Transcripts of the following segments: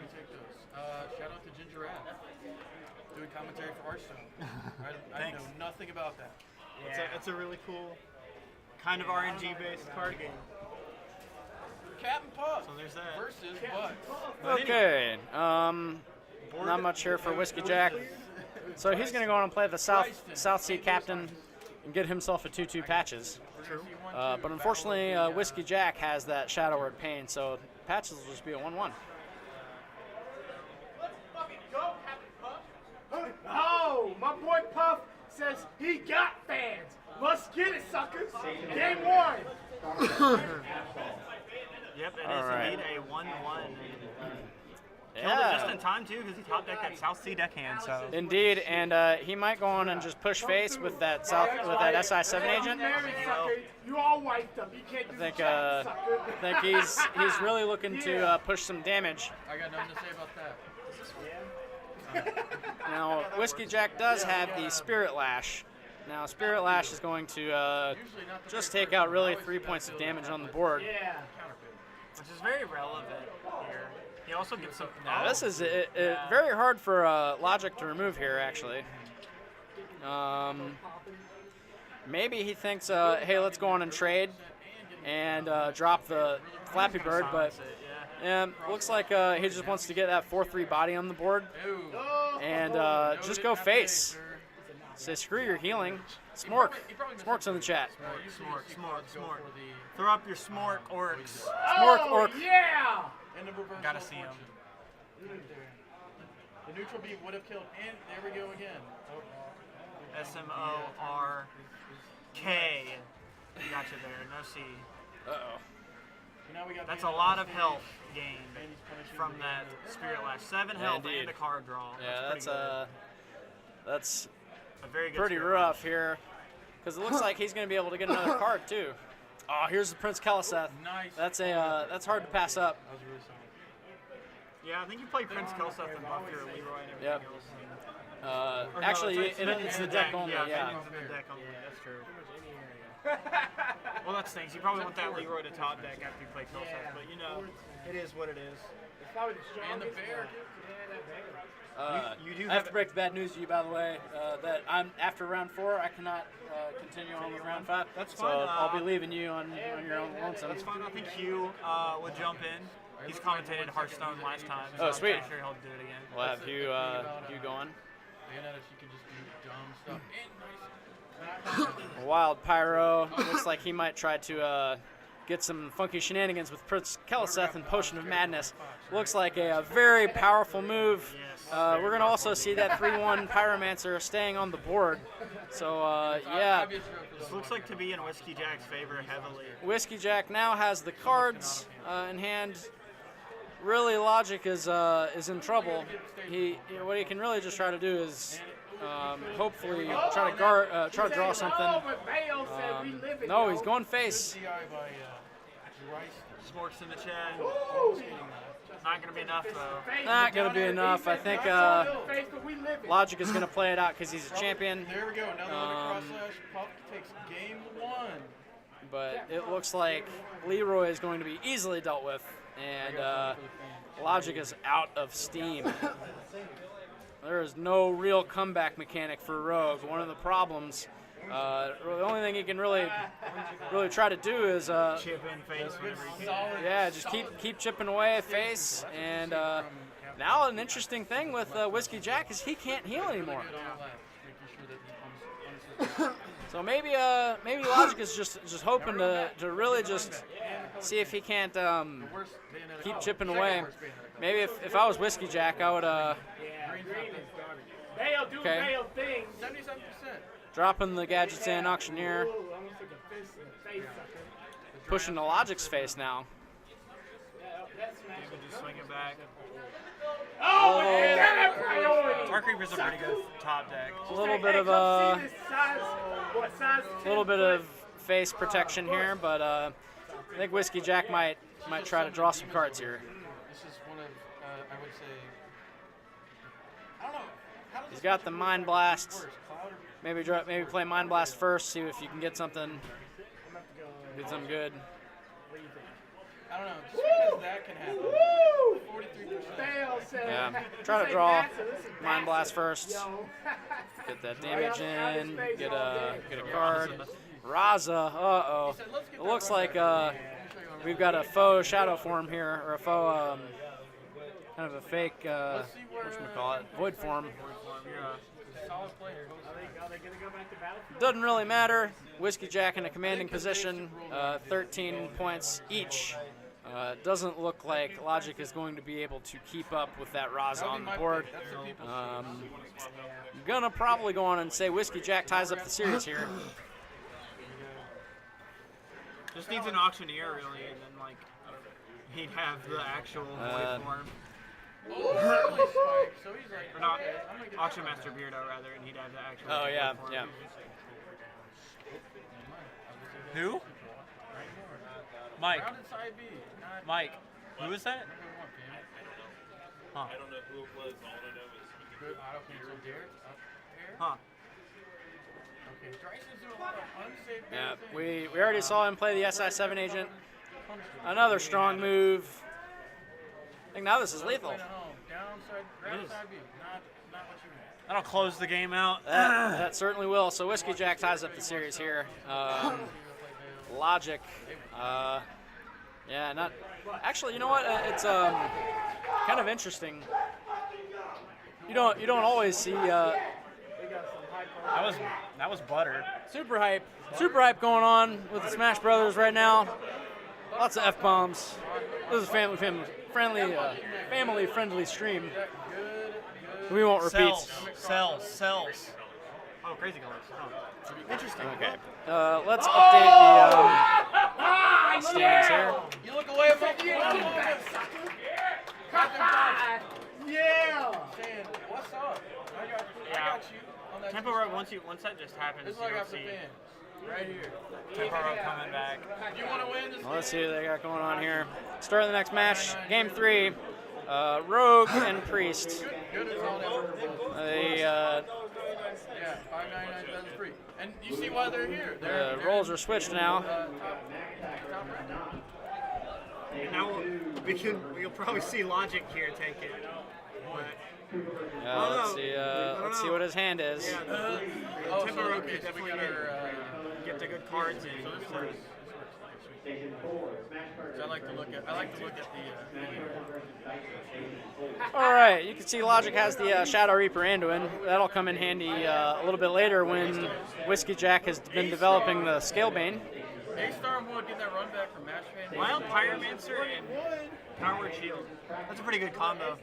take those. Shout out to Ginger App, doing commentary for Hearthstone. I know nothing about that. Yeah. It's a really cool, kind of RNG-based card game. Captain Puff. So there's that. Versus Butts. Okay. Not much here for WhiskeyJack. So he's going to go on and play the South Sea Captain and get himself a 2/2 patches. True. But unfortunately, WhiskeyJack has that Shadow Word Pain, so patches will just be a 1/1. Oh, my boy Puff says he got fans. Let's get it, suckers. Game 1. Yep, it All is right. indeed a 1/1. Killed it just Yeah, in time, too, because he top decked that South Sea deckhand, so. indeed, and he might go on and just push face with that SI7 agent. You all wiped up. You can't do I think the chat, I think he's really looking to push some damage. I got nothing to say about that. Now, WhiskeyJack does have the Spirit Lash. Now, Spirit Lash is going to just take out really 3 points of damage on the board. Yeah. Which is very relevant here. He also gets some. Now, this is very hard for Logic to remove here, actually. Maybe he thinks, hey, let's go on and trade and drop the Flappy Bird, but looks like he just wants to get that 4/3 body on the board and just go face. Say, screw your healing. Smork. Smork's in the chat. Smork. Throw up your Smork orcs. Smork orc. Yeah. And the reverse. Gotta see him. The neutral beam would have killed, and there we go again. SMORK. Gotcha there. No C. Uh-oh. Now we got That's a lot of health gained from that Spirit Lash. 7 health Indeed. and a card draw. Yeah, that's a very good pretty Spirit rough here. Because it looks like he's going to be able to get another card, too. Oh, here's the Prince Keliseth. Nice. That's hard to pass up. That was really solid. Yeah, I think you play Prince Kelseth and Buff your Leroy and everything Yep. else. Or no, Actually, it's it's the deck only, yeah. Minions in the deck only. That's true. Well, that stinks. You probably want that Leroy to top deck after you play Kelseth, but you know, it is what it is. And the bear. You do I have to break the bad news to you, by the way, that I'm after round 4. I cannot continue on with round 5. That's so fine. I'll be leaving you on your own lonesome. That's fine. I think Hugh would jump in. He's commentated Hearthstone last time. So Oh, sweet. I'm pretty sure he'll do it again. We'll have you going. Bayonetta, she can just do dumb stuff. And nice. Wild Pyro. Looks like he might try to get some funky shenanigans with Prince Keliseth and Potion of Madness. Looks like a very powerful move. We're going to also see that 3/1 Pyromancer staying on the board. So, yeah. This looks like to be in WhiskeyJack's favor heavily. WhiskeyJack now has the cards in hand. Really, Logic is in trouble. What he can really just try to do is hopefully try to draw something. No, he's going face. Smorks in the chat. Not going to be enough, though. Not going to be enough. I think Logic is going to play it out because he's a champion. There we go. Another cross slash. Puff takes game 1. But it looks like Leroy is going to be easily dealt with, and Logic is out of steam. There is no real comeback mechanic for Rogue. One of the problems, the only thing he can really try to do is chip in face whenever he can. yeah, just keep chipping away at face. And now an interesting thing with WhiskeyJack is he can't heal anymore. So maybe Logic is just hoping to really just see if he can't keep chipping away. Maybe if I was WhiskeyJack, I would okay. Dropping the gadgets in, Auctioneer. Pushing the Logic's face now. David just swing it back. Oh, man! Dark Reaper's a pretty good top deck. A little bit of face protection here, but I think WhiskeyJack might try to draw some cards here. This is one of, I would say, I don't know. He's got the Mind Blast. Maybe play Mind Blast first, see if you can get something good. I don't know, just because that can happen. 43%. Try to draw Mind Blast first. Get that damage in. Get a card. Raza. Uh-oh. It looks like we've got a faux shadow form here, or a faux kind of a fake whatchamacallit, void form. Doesn't really matter. WhiskeyJack in a commanding position, 13 points each. Doesn't look like Logic is going to be able to keep up with that Raza on the board. Gonna probably go on and say WhiskeyJack ties up the series here. Just needs an auctioneer, really, and then, like, he'd have the actual void form. Or not, Auction Master Beardo, rather, and he'd have the actual void form. Yeah. Who? Mike. Mike. Who is that? Huh. I don't know who it was. All I know is Huh. Yeah, we already saw him play the SI7 agent. Another strong move. I think now this is lethal. That'll close the game out. That certainly will. So WhiskeyJack ties up the series here. Logic. Yeah, not. Actually, you know what? It's kind of interesting. You don't always see. That was butter. Super hype going on with the Smash Brothers right now. Lots of F-bombs. This is a family-friendly stream. We won't repeat. Cells. Oh, crazy colors. Oh. Interesting. Okay. Let's update the standings here. You look away from the Yeah! saying, what's up? I got you. On that Tempo Rogue, once that just happens, This is you what I don't got for see. fans. Right here. Tempo Rogue coming back. You want to win this Well, let's see what they got going on here. Start of the next match. Game 3. Rogue and Priest. Good as all that. The Yeah, $5.99 that's free. And you see why they're here. roles are switched now. And now we'll probably see Logic here take it. Let's see what his hand is. Tempo Rogue could definitely get the good cards in. I like to look at the. All right, you can see Logic has the Shadow Reaper Anduin. That'll come in handy a little bit later when WhiskeyJack has been developing the Scalebane. A-Star Wood getting that run back from Match Fan. Wild Pyromancer and Power Word Shield. That's a pretty good combo.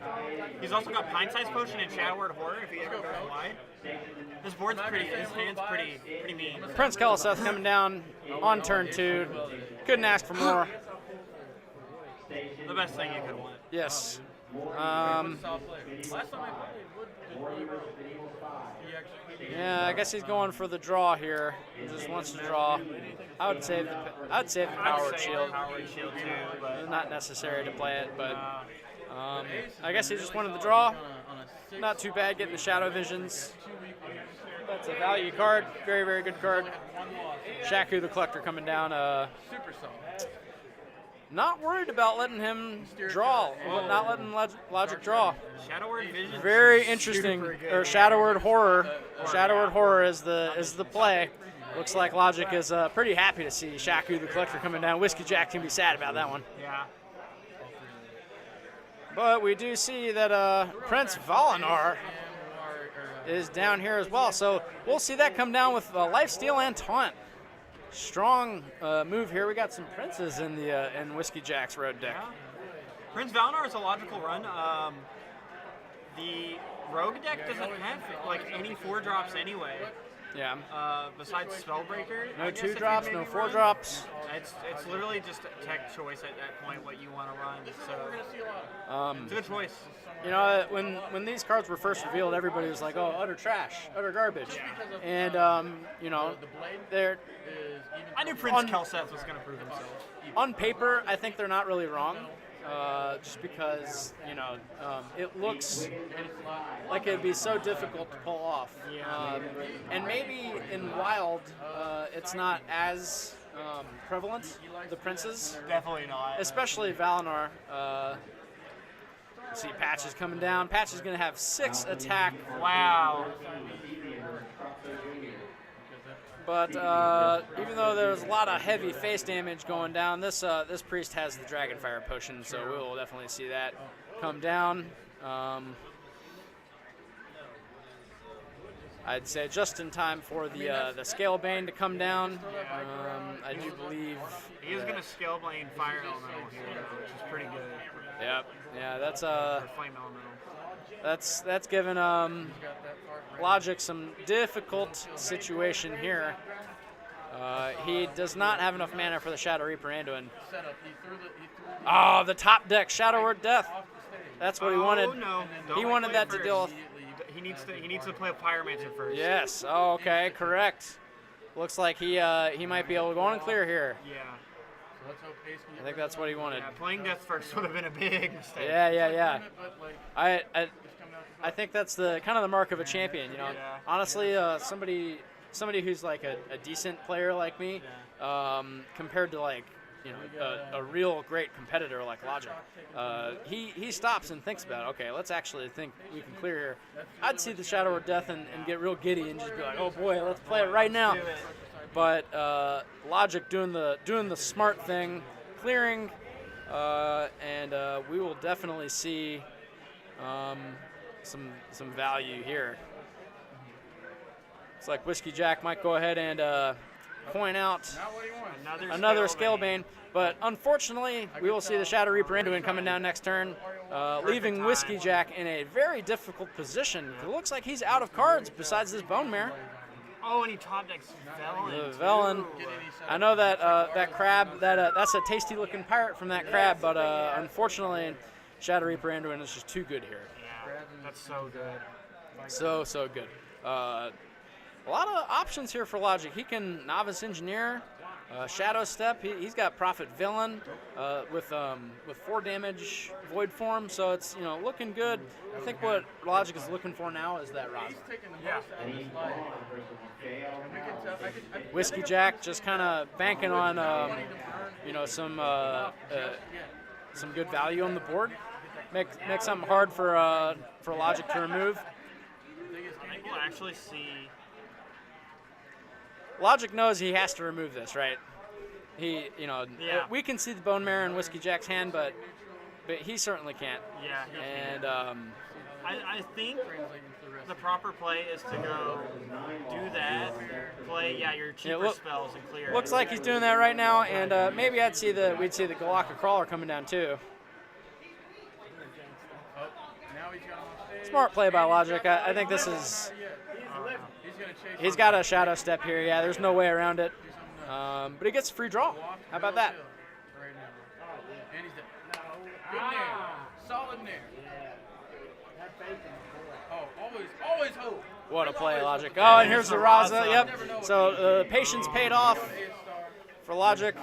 He's also got Pine Size Potion and Shadow Word Horror if he ever goes wide. His board's his hand's pretty mean. Prince Keliseth coming down on turn 2. Couldn't ask for more. The best thing you could want. Yes. Solid player. Last time I played, Wood did really well. He actually. Yeah, I guess he's going for the draw here. He just wants to draw. I would save the Power Word Shield. Power Word Shield too, but Not necessary to play it, but I guess he just wanted the draw. Not too bad getting the Shadow Visions. That's a value card. Very, very good card. Shaku the Collector coming down. Super solid. Not worried about letting him draw. Not letting Logic draw. Shadow Word Vision. Very interesting. Or Shadow Word Horror. Shadow Word Horror is the play. Looks like Logic is pretty happy to see Shaku the Collector coming down. WhiskeyJack can be sad about that one. Yeah. But we do see that Prince Valinar is down here as well. So we'll see that come down with Lifesteal and Taunt. Strong move here. We got some Princes in the in WhiskeyJack's road deck. Yeah. Prince Valinar is a logical run. The Rogue deck doesn't have like any 4-drops anyway. Yeah. Besides Spellbreaker. No I guess if you 2-drops, maybe no run. 4-drops. It's literally just a tech choice at that point what you want to run. So it's a good choice. You know, when these cards were first revealed, everybody was like, "Oh, utter trash, utter garbage," and you know, they're I knew Prince Keliseth was going to prove himself. on paper. I think they're not really wrong, just because you know it looks like it'd be so difficult to pull off, and maybe in Wild it's not as prevalent. The Princes, Definitely not. especially Valinar. See, Patch is coming down. Patch is going to have 6 attack. Wow. But even though there's a lot of heavy face damage going down, this priest has the Dragonfire potion, so we will definitely see that come down. I'd say just in time for the Scalebane to come down. I do believe He is going to Scalebane Fire Elemental here, which is pretty good. Yep. Yeah, that's Or Flame Elemental. that's given Logic some difficult situation here. He does not have enough mana for the Shadow Reaper Anduin. Oh, the top deck, Shadow Word Death. That's what he wanted. No. He wanted that to deal with. He needs to play a Pyromancer first. Yes. Oh, okay. Correct. Looks like he might be able to go on and clear here. Yeah. I think that's what he wanted. Yeah, playing Death first would have been a big mistake. Yeah. I think that's the kind of the mark of a champion. You know, Yeah. honestly, somebody who's like a decent player like me, compared to like a real great competitor like Logic, he stops and thinks about it. Okay, let's actually think we can clear here. I'd see the Shadow of Death and get real giddy and just be like, oh boy, let's play it right now. But Logic doing the smart thing, clearing, and we will definitely see some value here. It's like WhiskeyJack might go ahead and point out another Scalebane, but unfortunately, we will see the Shadow Reaper Anduin coming down next turn, leaving WhiskeyJack in a very difficult position. It looks like he's out of cards besides this Bone Mare. Oh, and he top decks Velen. The Velen. I know that that crab, that's a tasty looking pirate from that crab, but unfortunately, Shadow Reaper Anduin is just too good here. Yeah, that's so good. So good. A lot of options here for Logic. He can Novice Engineer, Shadow Step. He's got Prophet Villain with 4 damage Void Form, so it's looking good. I think what Logic is looking for now is that Raza. Yeah. WhiskeyJack just kind of banking on some good value on the board. Make something hard for Logic to remove. I think we'll actually see. Logic knows he has to remove this, right? Yeah. We can see the Bone Mare in WhiskeyJack's hand, but he certainly can't. Yeah. And I think the proper play is to go do that, play your cheaper spells and clear. Looks like he's doing that right now, and maybe we'd see the Galaka Crawler coming down too. Smart play by Logic. I think this is. He's got a Shadow Step here. Yeah, there's no way around it. But he gets a free draw. How about that? Good nair. Solid nair. Oh, always hope. What a play, Logic. Oh, and here's the Raza. Yep. So patience paid off for Logic.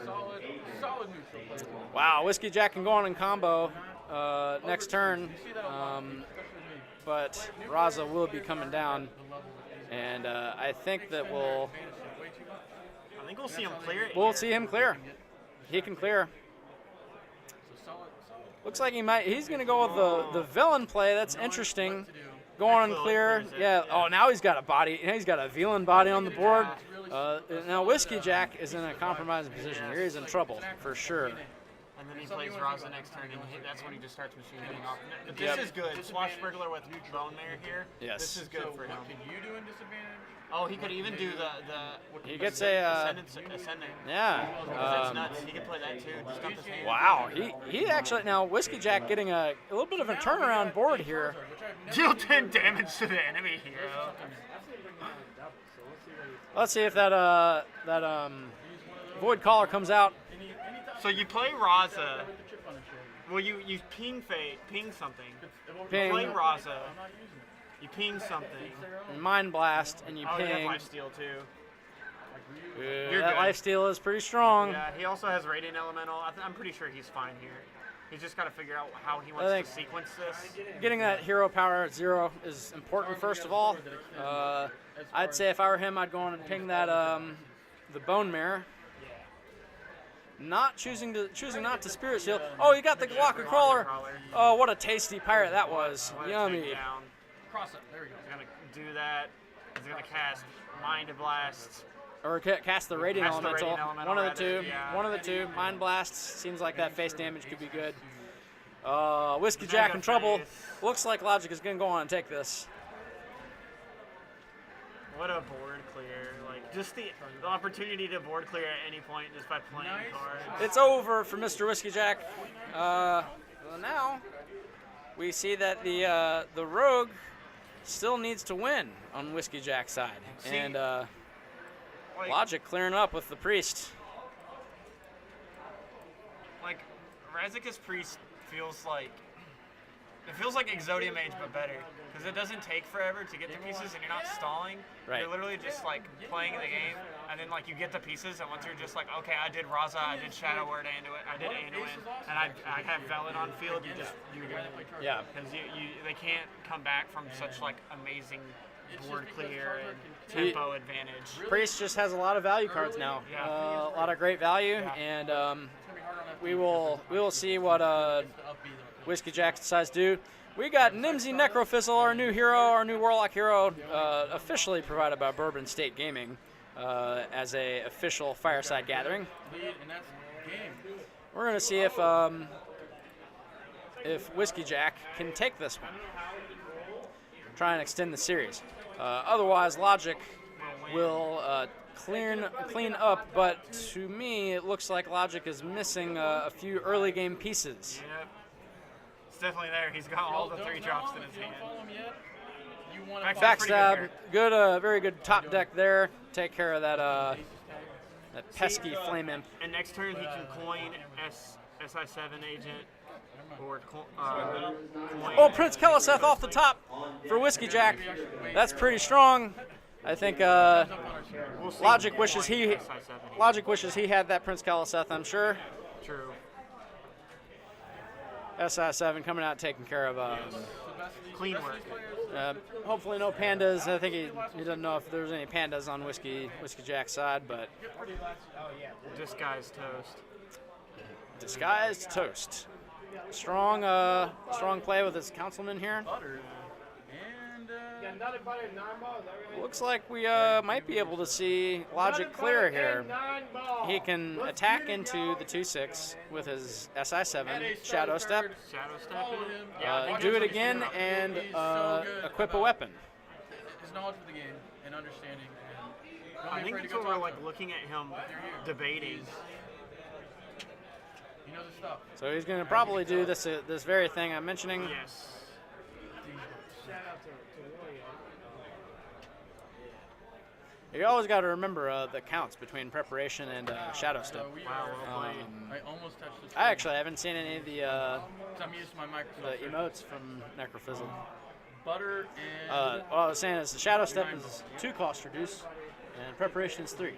Solid neutral. Wow, WhiskeyJack can go on in combo next turn. But Raza will be coming down. And I think that I think we'll see him clear it. we'll see him clear. He can clear. Looks like he's going to go with the villain play. That's interesting. Go on and clear. Yeah. Oh, now he's got a body. He's got a villain body on the board. Now WhiskeyJack is in a compromising position here. He's in trouble for sure. And then he plays Raza next turn, and that's when he just starts machine gunning off. But this is good. Swashbuckler with Bone Mare here. Yes. This is good for him. Can you do in disadvantage? Oh, he could even do the He gets a Ascendant. yeah. That's nuts. He can play that too. Just dump his hand. Wow. He actually now WhiskeyJack getting a little bit of a turnaround board here. Deal 10 damage to the enemy hero. Let's see if that Void Caller comes out. So you play Raza. Well, you ping something. Ping. You play Raza. You ping something. Mind Blast, and you Oh, he has ping. lifesteal too. That good. lifesteal is pretty strong. Yeah, he also has Radiant Elemental. I'm pretty sure he's fine here. He's just got to figure out how he wants to sequence this. Getting that hero power at 0 is important first of all. I'd say if I were him, I'd go on and ping that the Bone Mare. choosing not to Spirit Seal. Oh, you got the Glocker Crawler. Oh, what a tasty pirate that was. Yummy. Down. Cross up. There we go. He's gonna do that. He's gonna cast Mind Blast. Or cast the Radiant Cast the Elemental. Radiant Elemental, One of the rather, two. yeah. One of the two. Mind Blast seems like that face damage could be good. WhiskeyJack in trouble. Looks like Logic is going to go on and take this. What a board clear. Like, just the opportunity to board clear at any point just by playing cards. It's over for Mr. WhiskeyJack. Well, now we see that the Rogue still needs to win on WhiskeyJack's side. And Logic clearing up with the Priest. Like, Razika's Priest feels like Exodia Mage, but better. Because it doesn't take forever to get the pieces, and you're not stalling. Right. You're literally just, like, playing the game, and then, like, you get the pieces, and once you're just like, okay, I did Raza, I did Shadow Word, I did Anduin, and I have Velvet on field, you're good. Yeah. Because they can't come back from such, like, amazing board clear and tempo advantage. Priest just has a lot of value cards now. Yeah. A lot of great value, and we will see what WhiskeyJack decides to do. We got Nimsy Necrofizzle, our new hero, our new Warlock hero, officially provided by Bourbon State Gaming as a official Fireside Gathering. We're going to see if WhiskeyJack can take this one. Try and extend the series. Otherwise, Logic will clean up, but to me, it looks like Logic is missing a few early game pieces. Yep. It's definitely there. He's got all the 3 drops in his hand. Backstab, good, very good top deck there. Take care of that pesky Flame Imp. And next turn, he can coin SI7 agent. Or Oh, Prince Keliseth off the top for WhiskeyJack. That's pretty strong. I think Logic wishes he had that Prince Keliseth, I'm sure. True. SI7 coming out taking care of Clean work. hopefully no pandas. I think he doesn't know if there's any pandas on WhiskeyJack's side, but Disguised Toast. disguised toast. Strong play with his councilman here. Looks like we might be able to see Logic clear here. He can attack into the 2/6 with his SI7, Shadow Step, Shadow Step. do it again, and equip a weapon. His knowledge of the game and understanding. I think that's what we're like looking at him debating. He knows his stuff. So he's going to probably do this very thing I'm mentioning. Yes. You always got to remember the counts between preparation and Shadow Step. Wow, well played. I almost touched the I actually haven't seen any of the I'm used to my Microsoft. emotes from Necrofizzle. Butter and What I was saying is the Shadow Step is 2 cost reduce, and preparation is 3.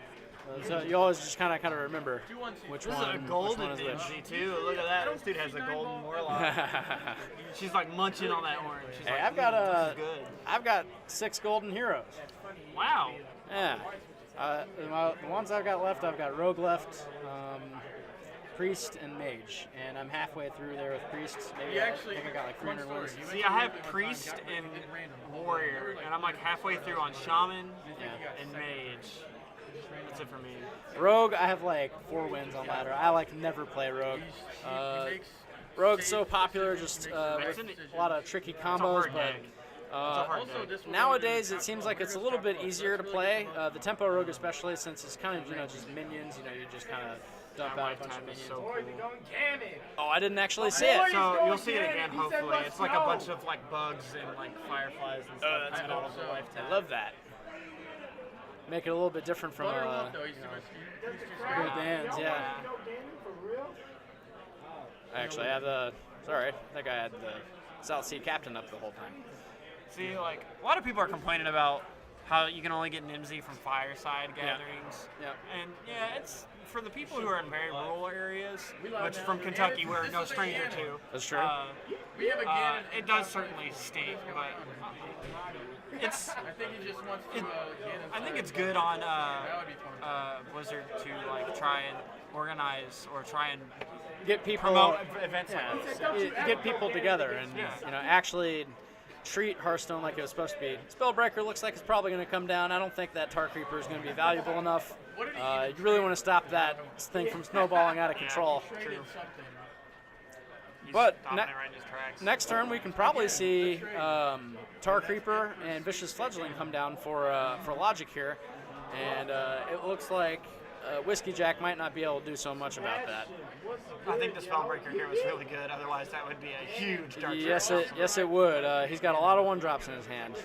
So you always just kind of remember which This one. is a golden which one is which. Nimsy too. Look at that. This dude has a golden warlock. She's like munching on that orange. She's Hey, like, I've got this is good. I've got 6 golden heroes. Wow. Yeah. The ones I've got left, I've got Rogue left, Priest, and Mage. And I'm halfway through there with Priest. Maybe I think I got like 300 wins. See, I have Priest and Warrior, and I'm like halfway through on Shaman and Mage. That's it for me. Rogue, I have like 4 wins on ladder. I like never play Rogue. Rogue's so popular, just with a lot of tricky combos, but nowadays it seems like it's a little bit easier to play. The tempo Rogue especially, since it's kind of just minions. You just kind of dump out a bunch of minions. Oh, I didn't actually see it. So you'll see it again, hopefully. It's like a bunch of like bugs and like fireflies and stuff. That's coming out of the life I tab. love that. Make it a little bit different from good Dan's, yeah. Actually, I have I think I had the South Sea Captain up the whole time. See, like, a lot of people are complaining about how you can only get Nimsy from Fireside gatherings. Yeah. And yeah, it's for the people who are in very rural areas, which from Kentucky we're no stranger to. That's true. We have a Ganon. It does certainly stink, but it's. I think he just wants to Ganon. I think it's good on Blizzard to like try and organize or try and Get people promote events yeah, like this. get people together and actually treat Hearthstone like it was supposed to be. Spellbreaker looks like it's probably going to come down. I don't think that Tar Creeper is going to be valuable enough. You really want to stop that thing from snowballing out of control. But next turn we can probably see Tar Creeper and Vicious Fledgling come down for Logic here, and it looks like WhiskeyJack might not be able to do so much about that. I think the Spellbreaker here was really good. Otherwise, that would be a huge dark. Yes, it would. He's got a lot of 1-drops in his hand.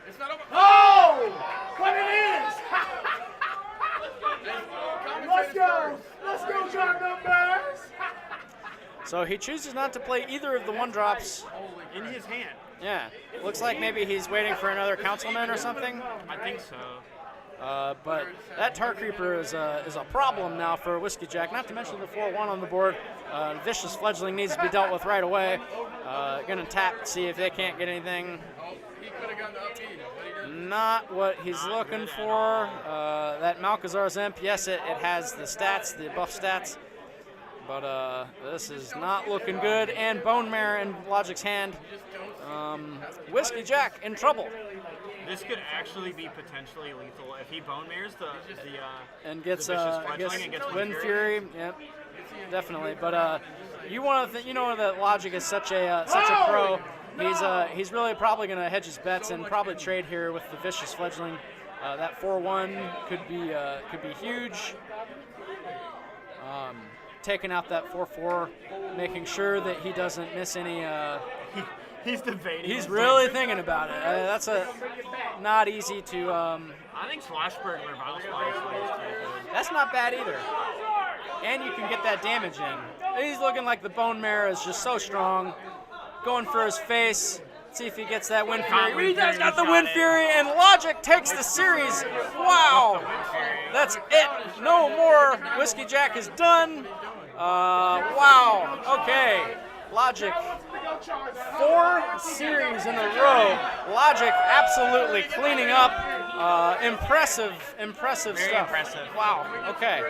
It's not over. Oh! What it is! Let's go, John Numbers! So he chooses not to play either of the 1-drops in his hand. Yeah, looks like maybe he's waiting for another councilman or something. I think so. But that Tar Creeper is a problem now for WhiskeyJack, not to mention the 4-1 on the board. Vicious Fledgling needs to be dealt with right away. Gonna tap to see if they can't get anything. Not what he's looking for. That Malchezaar's Imp, yes, it has the stats, the buff stats. But this is not looking good. And Bone Mare in Logic's hand. WhiskeyJack in trouble. This could actually be potentially lethal if he bone mares and gets gets Wind Fury. Yep, definitely. But you want to you know that Logic is such a pro. He's really probably going to hedge his bets and probably trade here with the Vicious Fledgling. That 4-1 could be huge. Taking out that 4-4, making sure that he doesn't miss any. He's debating. He's really thinking about it. That's not easy to. I think Flashburg Revival Spy is that's not bad either. And you can get that damage in. He's looking like the Bone Mare is just so strong. Going for his face. See if he gets that Wind Fury. He does got the Wind Fury, and Logic takes the series. Wow. That's it. No more. WhiskeyJack is done. Wow. Okay. Logic. 4 series in a row. Logic absolutely cleaning up. Impressive Very stuff. impressive. Wow. Okay.